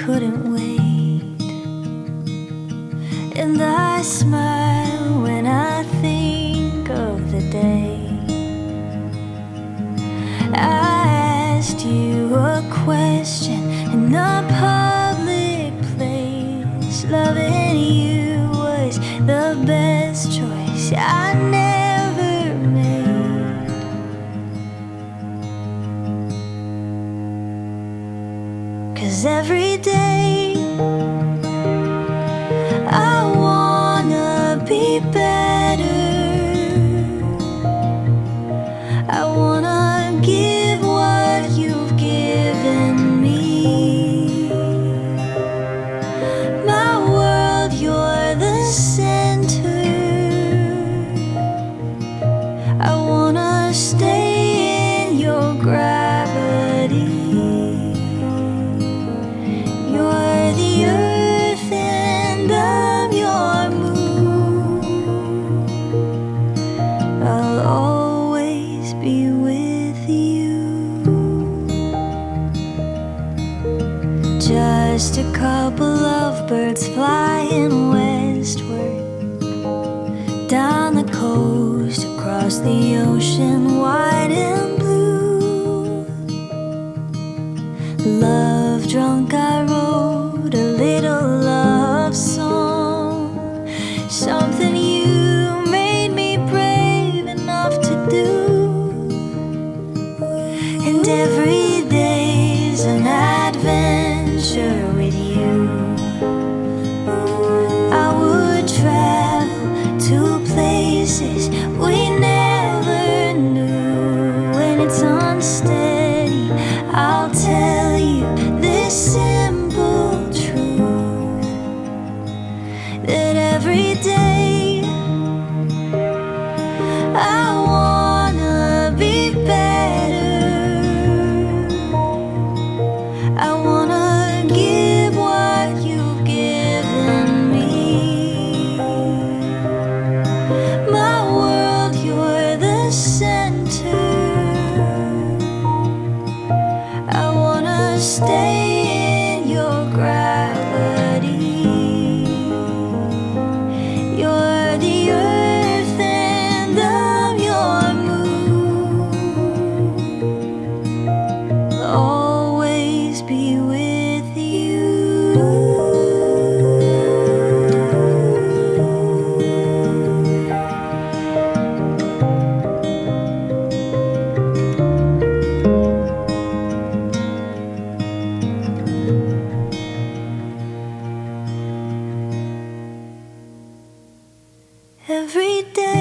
couldn't wait, and I smile when I think of the day I asked you a question in a public place. Loving you was the best choice I never made. 'Cause every day I wanna be better. I wanna give what you've given me. My world, you're the center. I wanna stay in your gravity. You're the earth and I'm your moon. I'll always be with you. Just a couple of birds flying westward, down the coast, across the ocean, wide and blue. Love drunk, I wrote a little love song, something you made me brave enough to do. And every day's an adventure with you. I would travel to places we never knew. When it's unsteady, I'll tell you this simple truth, that every day I wanna be better. I wanna give what you've given me. My world, you're the center. I wanna stay in your gravity. You're the earth and I'm your moon. Always be with you. Every day